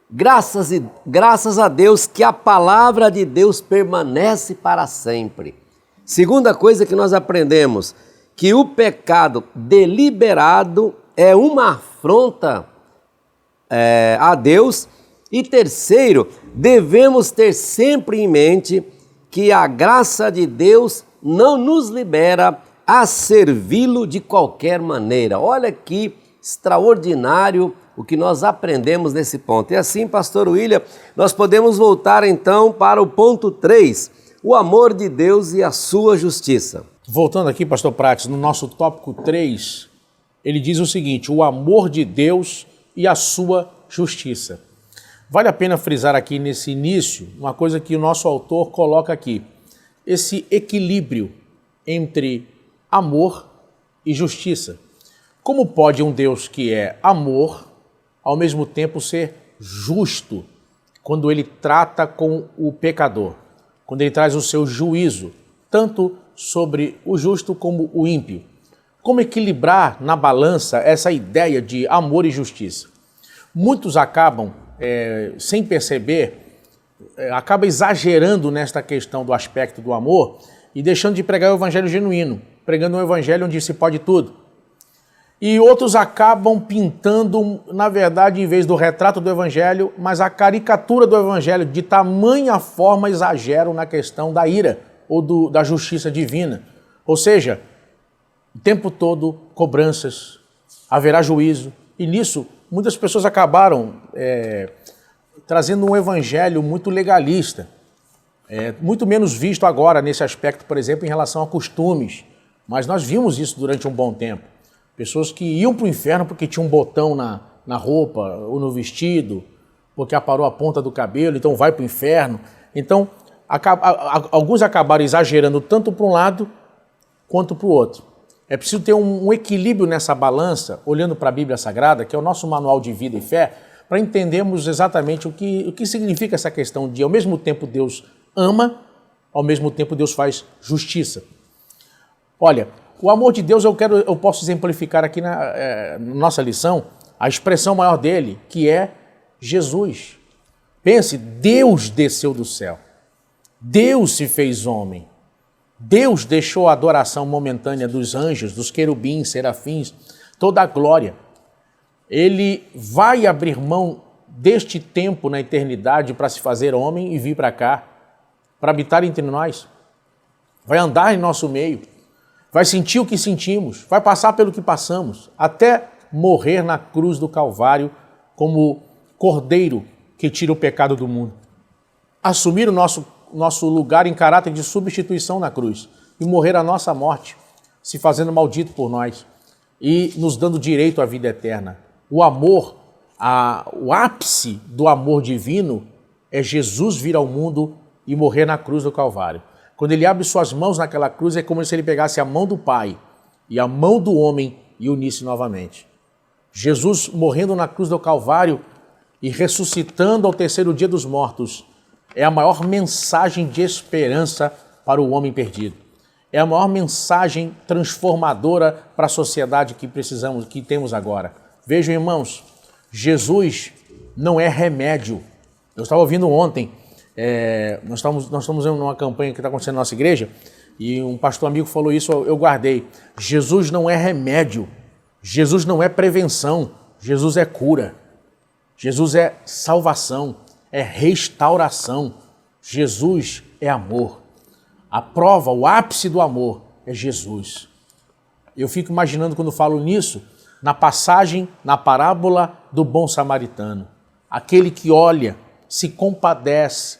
graças a Deus que a palavra de Deus permanece para sempre. Segunda coisa que nós aprendemos, que o pecado deliberado é uma afronta a Deus. E terceiro, devemos ter sempre em mente que a graça de Deus não nos libera a servi-lo de qualquer maneira. Olha que extraordinário o que nós aprendemos nesse ponto. E assim, pastor William, nós podemos voltar então para o ponto 3, o amor de Deus e a sua justiça. Voltando aqui, pastor Prates, no nosso tópico 3, ele diz o seguinte: o amor de Deus e a sua justiça. Vale a pena frisar aqui nesse início uma coisa que o nosso autor coloca aqui: esse equilíbrio entre amor e justiça. Como pode um Deus que é amor, ao mesmo tempo ser justo, quando ele trata com o pecador, quando ele traz o seu juízo, tanto sobre o justo como o ímpio? Como equilibrar na balança essa ideia de amor e justiça? Muitos acabam, sem perceber, acabam exagerando nesta questão do aspecto do amor e deixando de pregar o evangelho genuíno, pregando um evangelho onde se pode tudo. E outros acabam pintando, na verdade, em vez do retrato do evangelho, mas a caricatura do evangelho, de tamanha forma exageram na questão da ira ou da justiça divina. Ou seja, o tempo todo cobranças, haverá juízo. E nisso, muitas pessoas acabaram trazendo um evangelho muito legalista, muito menos visto agora nesse aspecto, por exemplo, em relação a costumes. Mas nós vimos isso durante um bom tempo. Pessoas que iam para o inferno porque tinha um botão na roupa ou no vestido, porque aparou a ponta do cabelo, então vai para o inferno. Então, alguns acabaram exagerando tanto para um lado quanto para o outro. É preciso ter um equilíbrio nessa balança, olhando para a Bíblia Sagrada, que é o nosso manual de vida e fé, para entendermos exatamente o que significa essa questão de, ao mesmo tempo, Deus ama, ao mesmo tempo, Deus faz justiça. Olha, o amor de Deus eu posso exemplificar aqui na nossa lição a expressão maior dele, que é Jesus. Pense, Deus desceu do céu. Deus se fez homem. Deus deixou a adoração momentânea dos anjos, dos querubins, serafins, toda a glória. Ele vai abrir mão deste tempo na eternidade para se fazer homem e vir para cá, para habitar entre nós. Vai andar em nosso meio. Vai sentir o que sentimos, vai passar pelo que passamos, até morrer na cruz do Calvário como cordeiro que tira o pecado do mundo. Assumir o nosso lugar em caráter de substituição na cruz e morrer a nossa morte, se fazendo maldito por nós e nos dando direito à vida eterna. O amor, o ápice do amor divino é Jesus vir ao mundo e morrer na cruz do Calvário. Quando ele abre suas mãos naquela cruz, é como se ele pegasse a mão do Pai e a mão do homem e unisse novamente. Jesus morrendo na cruz do Calvário e ressuscitando ao terceiro dia dos mortos é a maior mensagem de esperança para o homem perdido. É a maior mensagem transformadora para a sociedade que temos agora. Vejam, irmãos, Jesus não é remédio. Eu estava ouvindo ontem, nós estamos numa campanha que está acontecendo na nossa igreja e um pastor amigo falou isso, eu guardei. Jesus não é remédio, Jesus não é prevenção, Jesus é cura, Jesus é salvação, é restauração, Jesus é amor. A prova, o ápice do amor é Jesus. Eu fico imaginando quando falo nisso, na passagem, na parábola do bom samaritano, aquele que olha, se compadece,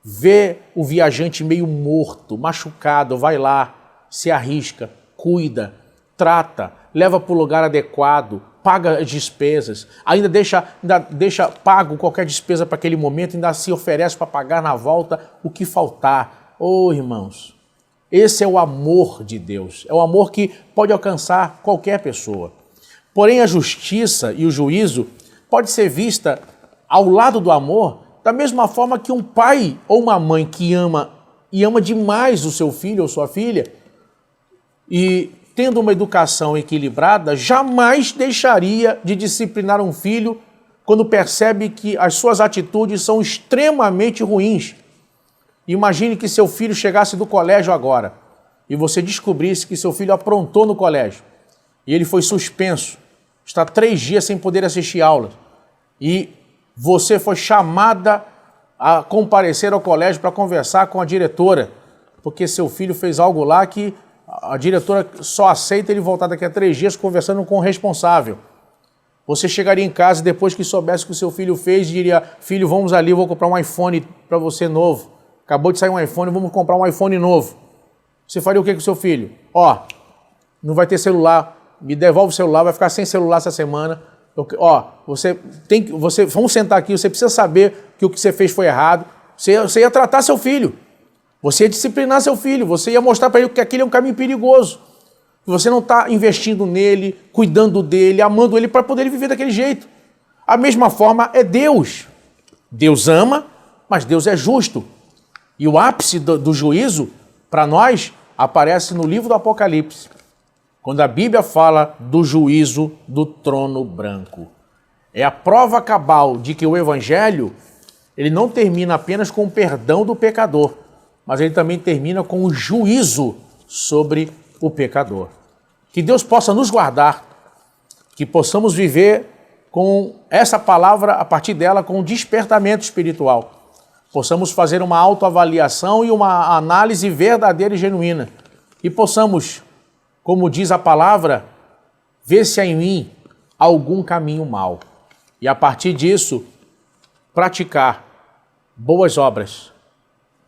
vê o viajante meio morto, machucado, vai lá, se arrisca, cuida, trata, leva para o lugar adequado, paga as despesas, ainda deixa pago qualquer despesa para aquele momento, ainda se oferece para pagar na volta o que faltar. Oh, irmãos, esse é o amor de Deus, é o amor que pode alcançar qualquer pessoa. Porém, a justiça e o juízo pode ser vista ao lado do amor, da mesma forma que um pai ou uma mãe que ama demais o seu filho ou sua filha e tendo uma educação equilibrada, jamais deixaria de disciplinar um filho quando percebe que as suas atitudes são extremamente ruins. Imagine que seu filho chegasse do colégio agora e você descobrisse que seu filho aprontou no colégio e ele foi suspenso, está 3 dias sem poder assistir aulas e você foi chamada a comparecer ao colégio para conversar com a diretora, porque seu filho fez algo lá que a diretora só aceita ele voltar daqui a 3 dias conversando com o responsável. Você chegaria em casa depois que soubesse o que o seu filho fez e diria: filho, vamos ali, eu vou comprar um iPhone para você novo. Acabou de sair um iPhone, vamos comprar um iPhone novo. Você faria o que com o seu filho? Ó, não vai ter celular, me devolve o celular, vai ficar sem celular essa semana. Vamos sentar aqui, você precisa saber que o que você fez foi errado. Você ia tratar seu filho, você ia disciplinar seu filho, você ia mostrar para ele que aquele é um caminho perigoso. Você não está investindo nele, cuidando dele, amando ele para poder ele viver daquele jeito. A mesma forma é Deus. Deus ama, mas Deus é justo. E o ápice do juízo, para nós, aparece no livro do Apocalipse, quando a Bíblia fala do juízo do trono branco. É a prova cabal de que o Evangelho, ele não termina apenas com o perdão do pecador, mas ele também termina com o juízo sobre o pecador. Que Deus possa nos guardar, que possamos viver com essa palavra, a partir dela, com um despertamento espiritual. Possamos fazer uma autoavaliação e uma análise verdadeira e genuína. E possamos, como diz a palavra, ver se há em mim algum caminho mau. E a partir disso, praticar boas obras,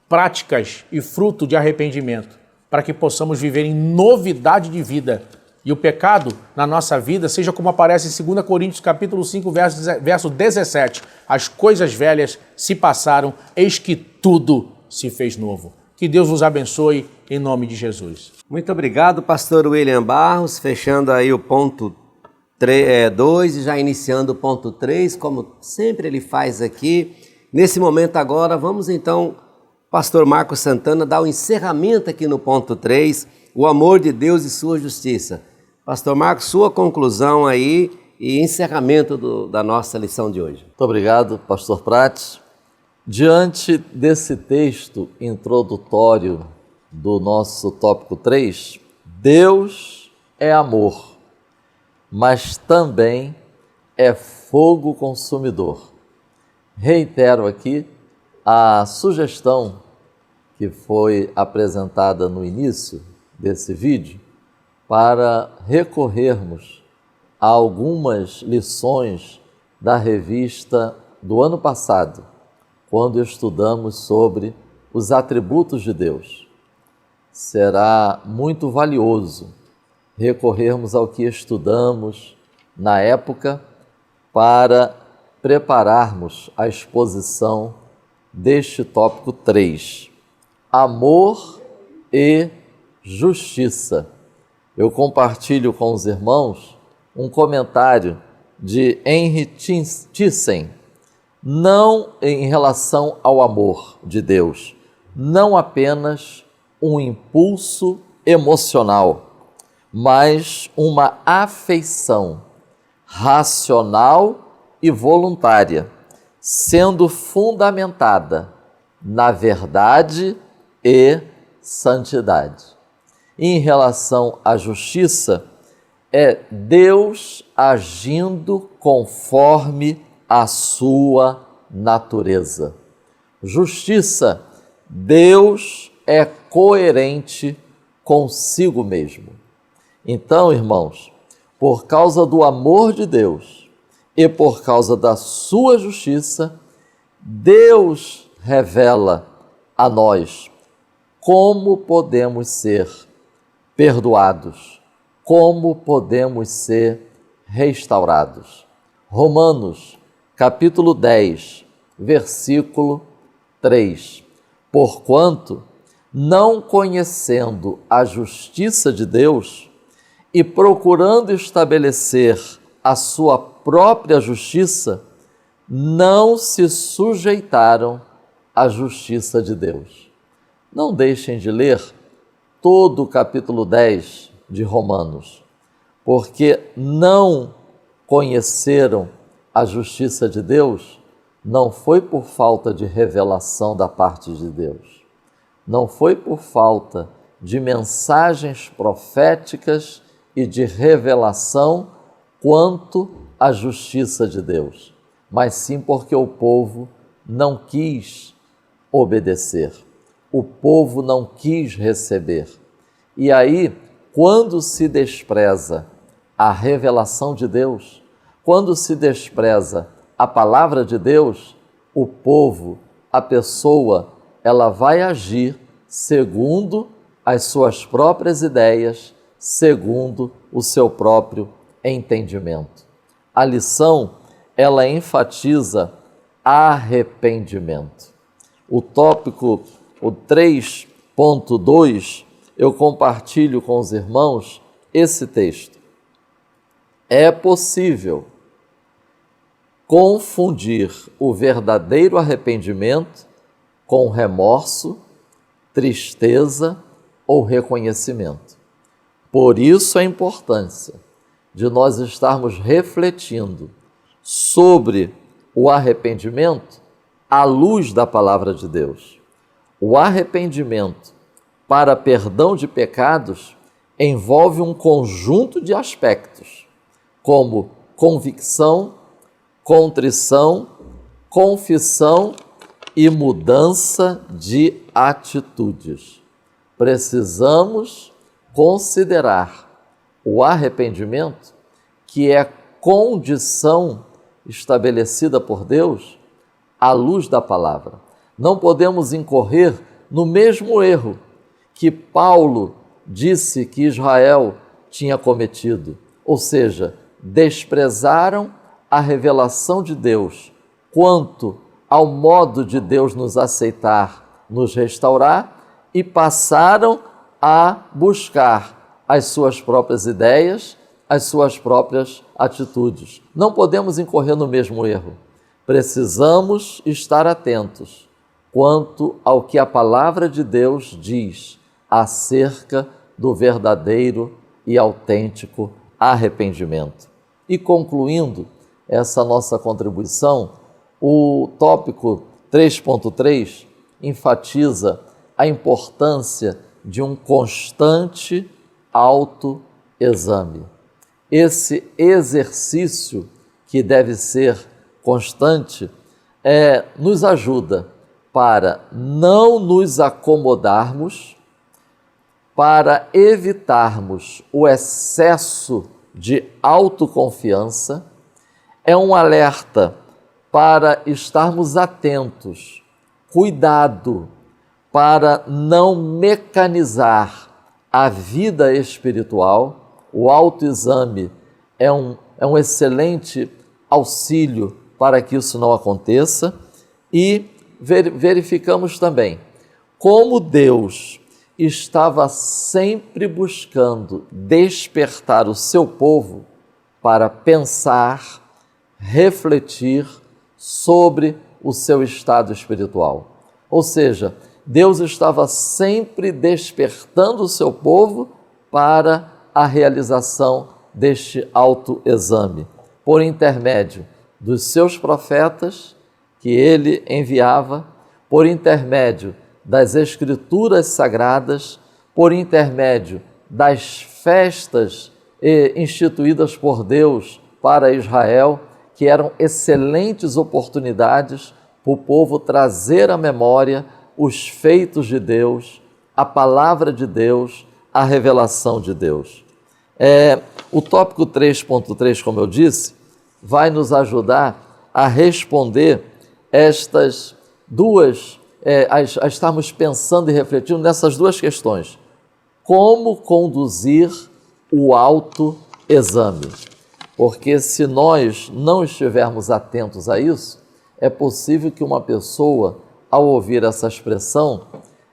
práticas e fruto de arrependimento, para que possamos viver em novidade de vida. E o pecado na nossa vida seja como aparece em 2 Coríntios capítulo 5, verso 17. As coisas velhas se passaram, eis que tudo se fez novo. Que Deus vos abençoe em nome de Jesus. Muito obrigado, pastor William Barros, fechando aí o ponto 2 e já iniciando o ponto 3, como sempre ele faz aqui. Nesse momento agora, vamos então, pastor Marcos Santana, dar o encerramento aqui no ponto 3, o amor de Deus e sua justiça. Pastor Marcos, sua conclusão aí e encerramento da nossa lição de hoje. Muito obrigado, pastor Prates. Diante desse texto introdutório do nosso tópico 3, Deus é amor, mas também é fogo consumidor. Reitero aqui a sugestão que foi apresentada no início desse vídeo para recorrermos a algumas lições da revista do ano passado, quando estudamos sobre os atributos de Deus. Será muito valioso recorrermos ao que estudamos na época para prepararmos a exposição deste tópico 3, amor e justiça. Eu compartilho com os irmãos um comentário de Henry Thyssen, não em relação ao amor de Deus, não apenas um impulso emocional, mas uma afeição racional e voluntária, sendo fundamentada na verdade e santidade. Em relação à justiça, é Deus agindo conforme a sua natureza. Justiça, Deus é coerente consigo mesmo. Então, irmãos, por causa do amor de Deus e por causa da sua justiça, Deus revela a nós como podemos ser perdoados, como podemos ser restaurados. Romanos, capítulo 10, versículo 3. Porquanto, não conhecendo a justiça de Deus e procurando estabelecer a sua própria justiça, não se sujeitaram à justiça de Deus. Não deixem de ler todo o capítulo 10 de Romanos, porque não conheceram a justiça de Deus, não foi por falta de revelação da parte de Deus, não foi por falta de mensagens proféticas e de revelação quanto à justiça de Deus, mas sim porque o povo não quis obedecer, o povo não quis receber. E aí, quando se despreza a revelação de Deus, Quando se despreza a palavra de Deus, o povo, a pessoa, ela vai agir segundo as suas próprias ideias, segundo o seu próprio entendimento. A lição, ela enfatiza arrependimento. O tópico, o 3.2, eu compartilho com os irmãos esse texto. É possível confundir o verdadeiro arrependimento com remorso, tristeza ou reconhecimento. Por isso a importância de nós estarmos refletindo sobre o arrependimento à luz da palavra de Deus. O arrependimento para perdão de pecados envolve um conjunto de aspectos, como convicção, contrição, confissão e mudança de atitudes. Precisamos considerar o arrependimento, que é condição estabelecida por Deus, à luz da palavra. Não podemos incorrer no mesmo erro que Paulo disse que Israel tinha cometido, ou seja, desprezaram a revelação de Deus quanto ao modo de Deus nos aceitar, nos restaurar, e passaram a buscar as suas próprias ideias, as suas próprias atitudes. Não podemos incorrer no mesmo erro. Precisamos estar atentos quanto ao que a palavra de Deus diz acerca do verdadeiro e autêntico arrependimento. E concluindo essa nossa contribuição, o tópico 3.3 enfatiza a importância de um constante autoexame. Esse exercício, que deve ser constante, nos ajuda para não nos acomodarmos, para evitarmos o excesso de autoconfiança, é um alerta para estarmos atentos, cuidado, para não mecanizar a vida espiritual. O autoexame é um excelente auxílio para que isso não aconteça. E verificamos também como Deus estava sempre buscando despertar o seu povo para pensar, refletir sobre o seu estado espiritual. Ou seja, Deus estava sempre despertando o seu povo para a realização deste autoexame, por intermédio dos seus profetas, que ele enviava, por intermédio das Escrituras Sagradas, por intermédio das festas instituídas por Deus para Israel, que eram excelentes oportunidades para o povo trazer à memória os feitos de Deus, a palavra de Deus, a revelação de Deus. O tópico 3.3, como eu disse, vai nos ajudar a responder estas duas, a estarmos pensando e refletindo nessas duas questões. Como conduzir o autoexame? Porque se nós não estivermos atentos a isso, é possível que uma pessoa, ao ouvir essa expressão,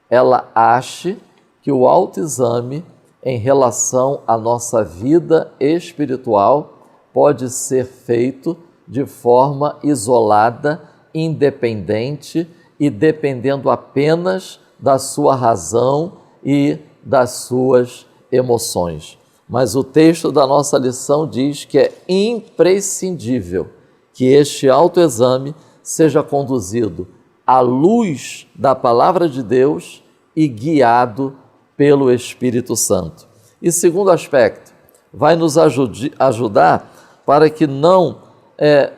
ela ache que o autoexame em relação à nossa vida espiritual pode ser feito de forma isolada, independente e dependendo apenas da sua razão e das suas emoções. Mas o texto da nossa lição diz que é imprescindível que este autoexame seja conduzido à luz da palavra de Deus e guiado pelo Espírito Santo. E segundo aspecto, vai nos ajudar para que não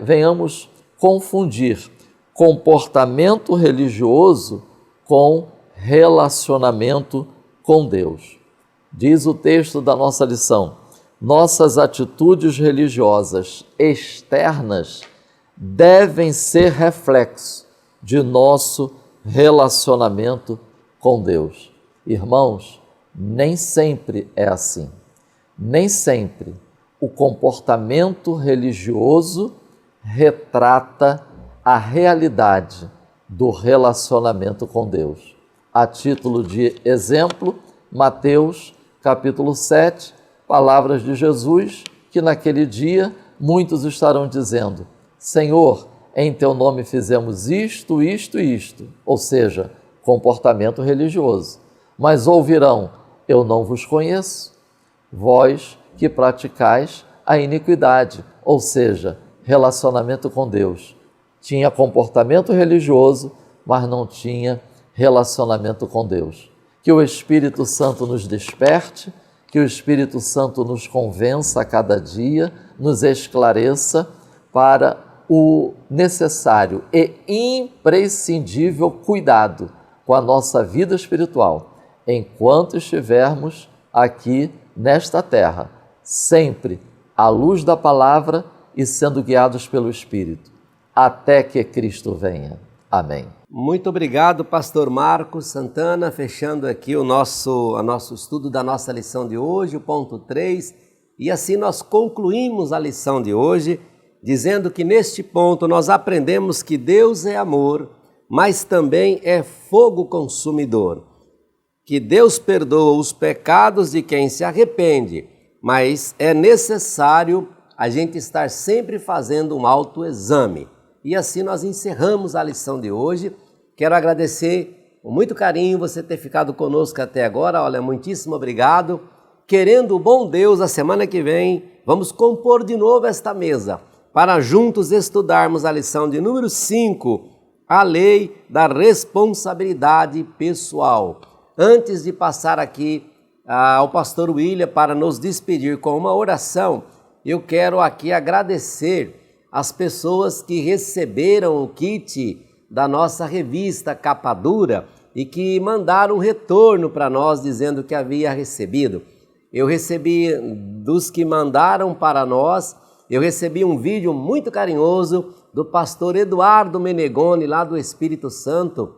venhamos confundir comportamento religioso com relacionamento com Deus. Diz o texto da nossa lição: nossas atitudes religiosas externas devem ser reflexo de nosso relacionamento com Deus. Irmãos, nem sempre é assim. Nem sempre o comportamento religioso retrata a realidade do relacionamento com Deus. A título de exemplo, Mateus capítulo 7, palavras de Jesus, que naquele dia muitos estarão dizendo: Senhor, em teu nome fizemos isto, isto e isto, ou seja, comportamento religioso. Mas ouvirão: eu não vos conheço, vós que praticais a iniquidade, ou seja, relacionamento com Deus. Tinha comportamento religioso, mas não tinha relacionamento com Deus. Que o Espírito Santo nos desperte, que o Espírito Santo nos convença a cada dia, nos esclareça para o necessário e imprescindível cuidado com a nossa vida espiritual, enquanto estivermos aqui nesta terra, sempre à luz da palavra e sendo guiados pelo Espírito, até que Cristo venha. Amém. Muito obrigado, pastor Marcos Santana, fechando aqui o nosso estudo da nossa lição de hoje, o ponto 3, e assim nós concluímos a lição de hoje, dizendo que neste ponto nós aprendemos que Deus é amor, mas também é fogo consumidor, que Deus perdoa os pecados de quem se arrepende, mas é necessário a gente estar sempre fazendo um autoexame. E assim nós encerramos a lição de hoje. Quero agradecer com muito carinho você ter ficado conosco até agora. Olha, muitíssimo obrigado. Querendo o bom Deus, a semana que vem, vamos compor de novo esta mesa para juntos estudarmos a lição de número 5, a lei da responsabilidade pessoal. Antes de passar aqui ao pastor William para nos despedir com uma oração, eu quero aqui agradecer as pessoas que receberam o kit da nossa revista Capa Dura e que mandaram um retorno para nós dizendo que havia recebido. Eu recebi dos que mandaram para nós, eu recebi um vídeo muito carinhoso do pastor Eduardo Menegoni, lá do Espírito Santo.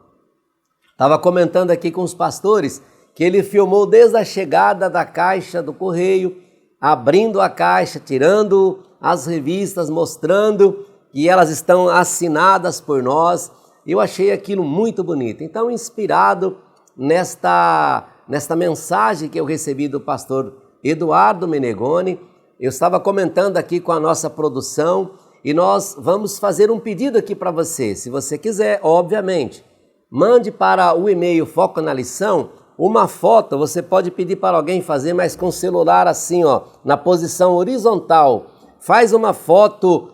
Estava comentando aqui com os pastores que ele filmou desde a chegada da caixa do correio, abrindo a caixa, tirando as revistas, mostrando que elas estão assinadas por nós. Eu achei aquilo muito bonito. Então, inspirado nesta mensagem que eu recebi do pastor Eduardo Menegoni, eu estava comentando aqui com a nossa produção e nós vamos fazer um pedido aqui para você. Se você quiser, obviamente, mande para o e-mail Foco na Lição uma foto. Você pode pedir para alguém fazer, mas com o celular assim, ó, na posição horizontal. Faz uma foto,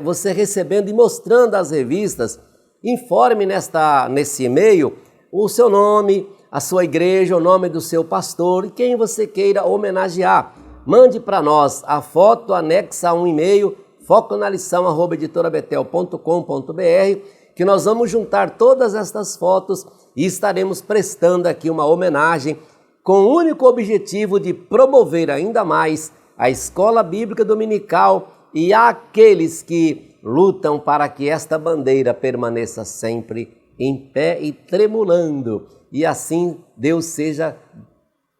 você recebendo e mostrando as revistas. Informe nesse e-mail o seu nome, a sua igreja, o nome do seu pastor e quem você queira homenagear. Mande para nós a foto, anexa a um e-mail, foconalição@editorabetel.com.br, que nós vamos juntar todas estas fotos e estaremos prestando aqui uma homenagem com o único objetivo de promover ainda mais a Escola Bíblica Dominical e aqueles que lutam para que esta bandeira permaneça sempre em pé e tremulando. E assim Deus seja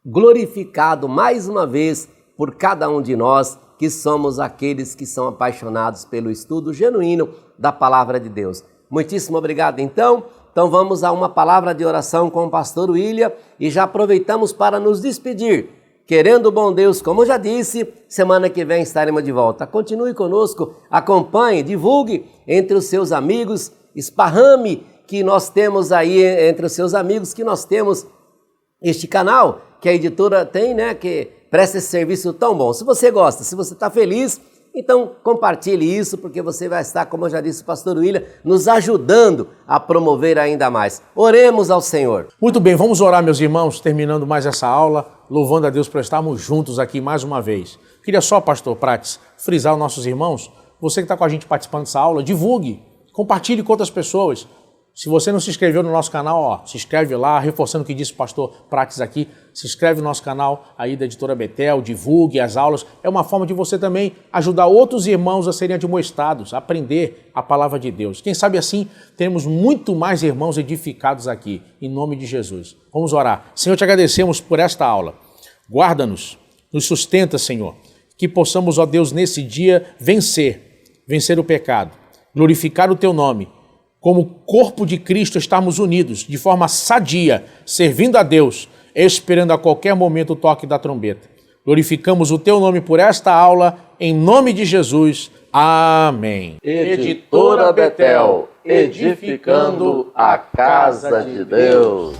glorificado mais uma vez por cada um de nós que somos aqueles que são apaixonados pelo estudo genuíno da Palavra de Deus. Muitíssimo obrigado então. Então vamos a uma palavra de oração com o pastor William e já aproveitamos para nos despedir. Querendo o bom Deus, como eu já disse, semana que vem estaremos de volta. Continue conosco, acompanhe, divulgue entre os seus amigos, esparrame que nós temos aí entre os seus amigos, que nós temos este canal que a editora tem, né, que presta esse serviço tão bom. Se você gosta, se você está feliz, então compartilhe isso, porque você vai estar, como eu já disse o pastor William, nos ajudando a promover ainda mais. Oremos ao Senhor. Muito bem, vamos orar, meus irmãos, terminando mais essa aula, louvando a Deus por estarmos juntos aqui mais uma vez. Queria só, pastor Prates, frisar os nossos irmãos, você que está com a gente participando dessa aula, divulgue, compartilhe com outras pessoas. Se você não se inscreveu no nosso canal, ó, se inscreve lá, reforçando o que disse o pastor Prates aqui, se inscreve no nosso canal aí da Editora Betel, divulgue as aulas. É uma forma de você também ajudar outros irmãos a serem admoestados, a aprender a palavra de Deus. Quem sabe assim, teremos muito mais irmãos edificados aqui, em nome de Jesus. Vamos orar. Senhor, te agradecemos por esta aula. Guarda-nos, nos sustenta, Senhor, que possamos, ó Deus, nesse dia vencer o pecado, glorificar o teu nome, como corpo de Cristo estarmos unidos, de forma sadia, servindo a Deus, esperando a qualquer momento o toque da trombeta. Glorificamos o teu nome por esta aula, em nome de Jesus. Amém. Editora Betel, edificando a casa de Deus.